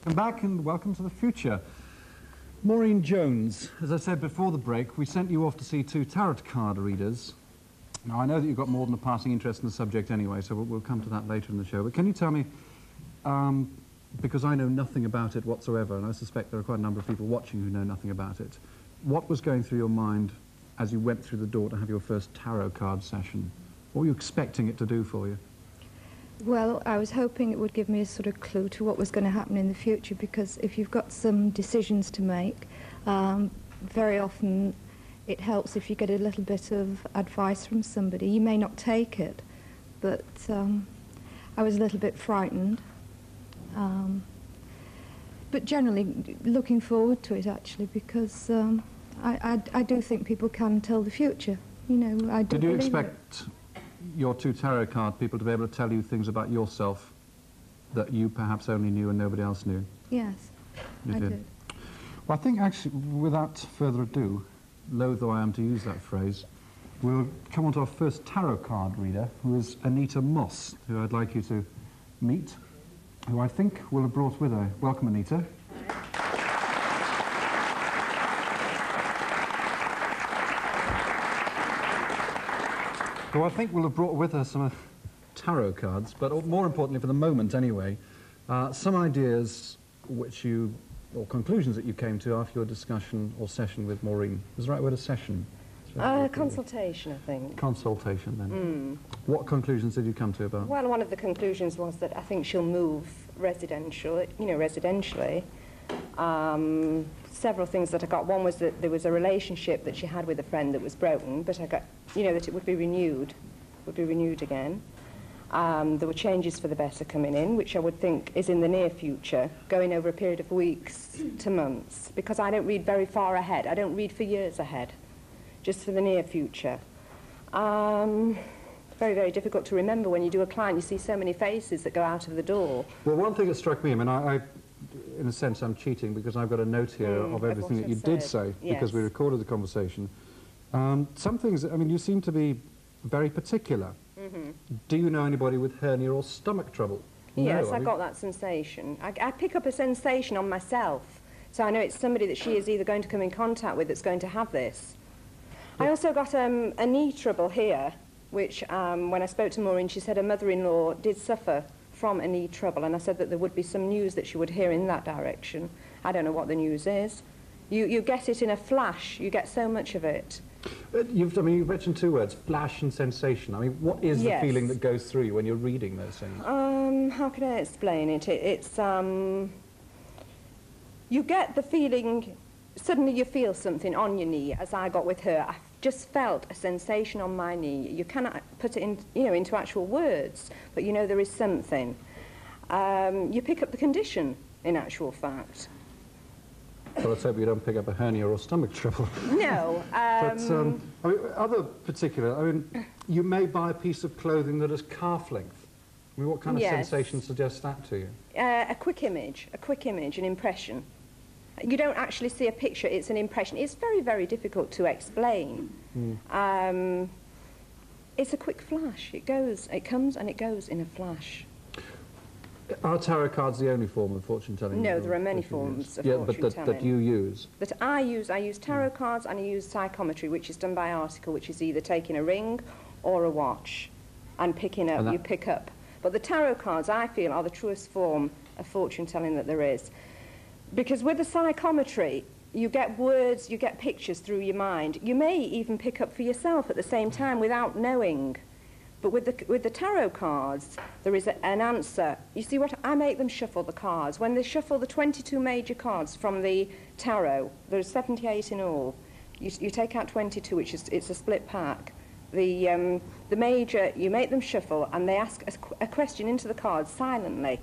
Welcome back and welcome to the future. Maureen Jones, as I said before the break, we sent you off to see 2 tarot card readers. Now, I know that you've got more than a passing interest in the subject anyway, so we'll come to that later in the show. But can you tell me, because I know nothing about it whatsoever, and I suspect there are quite a number of people watching who know nothing about it, what was going through your mind as you went through the door to have your first tarot card session? What were you expecting it to do for you? Well, I was hoping it would give me a sort of clue to what was going to happen in the future, because if you've got some decisions to make, very often it helps if you get a little bit of advice from somebody. You may not take it, but I was a little bit frightened. But generally looking forward to it, actually, because I do think people can tell the future. You know, I do. Did you expect your 2 tarot card people to be able to tell you things about yourself that you perhaps only knew and nobody else knew? Yes, I did. Well, I think actually, without further ado, loath though I am to use that phrase, we'll come on to our first tarot card reader, who is Anita Moss, who I'd like you to meet, who I think will have brought with her. Welcome, Anita. Who I think will have brought with her some tarot cards, but more importantly, for the moment anyway, some ideas which you, or conclusions that you came to after your discussion or session with Maureen. Is the right word a session? Consultation, I think. Consultation, then. What conclusions did you come to about? Well, one of the conclusions was that I think she'll move residentially. Several things that I got. One was that there was a relationship that she had with a friend that was broken, but I got, that it would be renewed again. There were changes for the better coming in, which I would think is in the near future, going over a period of weeks to months, because I don't read very far ahead. I don't read for years ahead, just for the near future. Very, very difficult to remember when you do a client. You see so many faces that go out of the door. Well, one thing that struck me, I mean, I in a sense, I'm cheating because I've got a note here of everything that you did say, because we recorded the conversation. Some things, I mean, you seem to be very particular. Do you know anybody with hernia or stomach trouble? Yes, I got that sensation. I pick up a sensation on myself, so I know it's somebody that she is either going to come in contact with that's going to have this. I also got a knee trouble here, which when I spoke to Maureen, she said her mother-in-law did suffer from a knee trouble, and I said that there would be some news that she would hear in that direction. I don't know what the news is. You get it in a flash. You get so much of it. You've mentioned 2 words, flash and sensation. I mean, what is the feeling that goes through you when you're reading those things? How can I explain it? It's you get the feeling, suddenly you feel something on your knee, as I got with her. I just felt a sensation on my knee. You cannot put it in, into actual words, but there is something. You pick up the condition, in actual fact. Well, let's hope you don't pick up a hernia or stomach trouble. No. But, I mean, other particular, I mean, you may buy a piece of clothing that is calf length. I mean, what kind of sensation suggests that to you? A quick image, an impression. You don't actually see a picture, it's an impression. It's very, very difficult to explain. It's a quick flash. It comes and it goes in a flash. Are tarot cards the only form of fortune telling? No, there are many forms of fortune telling. That you use? That I use tarot cards, and I use psychometry, which is done by article, which is either taking a ring or a watch and picking up, you pick up. But the tarot cards, I feel, are the truest form of fortune telling that there is. Because with the psychometry, you get words, you get pictures through your mind. You may even pick up for yourself at the same time without knowing. But with the tarot cards, there is an answer. You see what? I make them shuffle the cards. When they shuffle the 22 major cards from the tarot, there's 78 in all. You take out 22, which is, it's a split pack. The major, you make them shuffle, and they ask a question into the cards silently.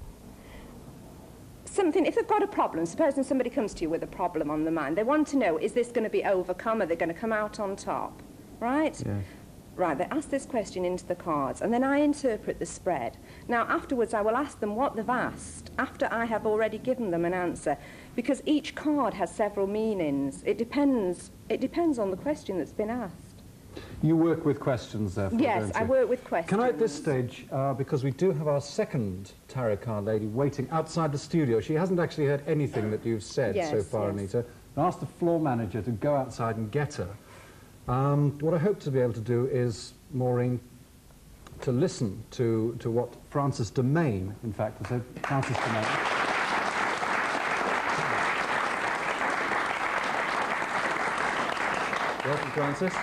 Something, if they've got a problem, supposing somebody comes to you with a problem on the mind, they want to know, is this going to be overcome? Are they going to come out on top? Right? Yes. Right, they ask this question into the cards, and then I interpret the spread. Now, afterwards, I will ask them what they've asked, after I have already given them an answer, because each card has several meanings. It depends on the question that's been asked. You work with questions, therefore, Yes, don't I you? work with questions. Can I, at this stage, because we do have our second tarot card lady waiting outside the studio, she hasn't actually heard anything that you've said so far, Anita, and ask the floor manager to go outside and get her. What I hope to be able to do is, Maureen, to listen to what Francis Domain, in fact, has said. Francis Domain. Welcome, Francis.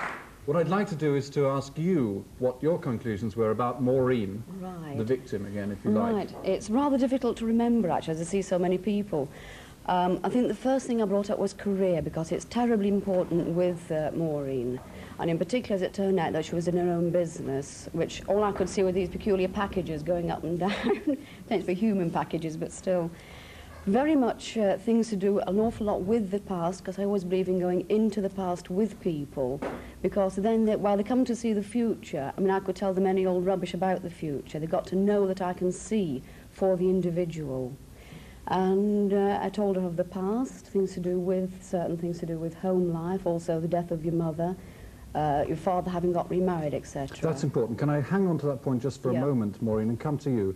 What I'd like to do is to ask you what your conclusions were about Maureen, the victim, again, if you like. Right. It's rather difficult to remember, actually, as I see so many people. I think the first thing I brought up was career, because it's terribly important with Maureen. And in particular, as it turned out that she was in her own business, which all I could see were these peculiar packages going up and down. Tends to be human packages, but still. Very much things to do an awful lot with the past, because I always believe in going into the past with people, because then while they come to see the future, I mean, I could tell them any old rubbish about the future. They've got to know that I can see for the individual. And I told her of the past, certain things to do with home life, also the death of your mother, your father having got remarried, etc. That's important. Can I hang on to that point just for a moment, Maureen, and come to you?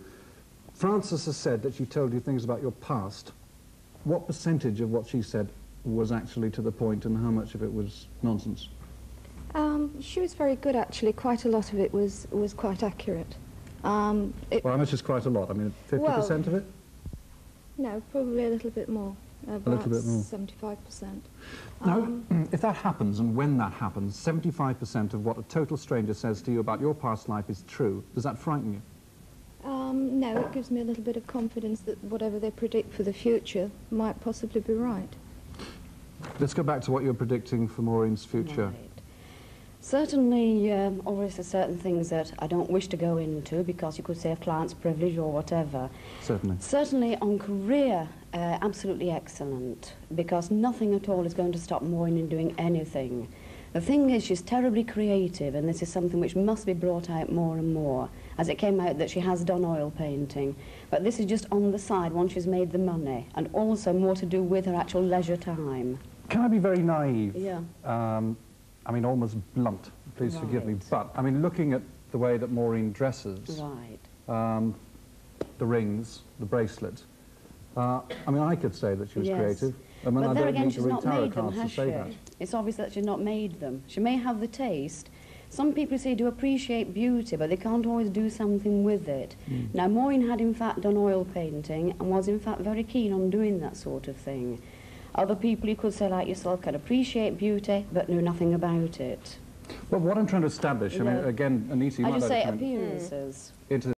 Frances has said that she told you things about your past. What percentage of what she said was actually to the point, and how much of it was nonsense? She was very good, actually. Quite a lot of it was quite accurate. Well, how much is quite a lot? I mean, 50% of it? No, probably a little bit more. About a little bit more. 75%. Now, if that happens, and when that happens, 75% of what a total stranger says to you about your past life is true. Does that frighten you? No, it gives me a little bit of confidence that whatever they predict for the future might possibly be right. Let's go back to what you're predicting for Maureen's future. Right. Certainly, obviously certain things that I don't wish to go into, because you could say of client's privilege or whatever. Certainly. Certainly on career, absolutely excellent, because nothing at all is going to stop Maureen in doing anything. The thing is, she's terribly creative, and this is something which must be brought out more and more, as it came out that she has done oil painting. But this is just on the side once she's made the money, and also more to do with her actual leisure time. Can I be very naive? Yeah. I mean, almost blunt, please forgive me, but, I mean, looking at the way that Maureen dresses, Right. the rings, the bracelet, I mean, I could say that she was creative. I mean, but I there don't again, need to she's read not tarot made them, cards to has say she? that. It's obvious that she's not made them. She may have the taste. Some people say do appreciate beauty, but they can't always do something with it. Now, Maureen had in fact done oil painting and was in fact very keen on doing that sort of thing. Other people, you could say like yourself, can appreciate beauty but know nothing about it. Well, what I'm trying to establish, I mean, again, Anita, you I might just say like to appearances. into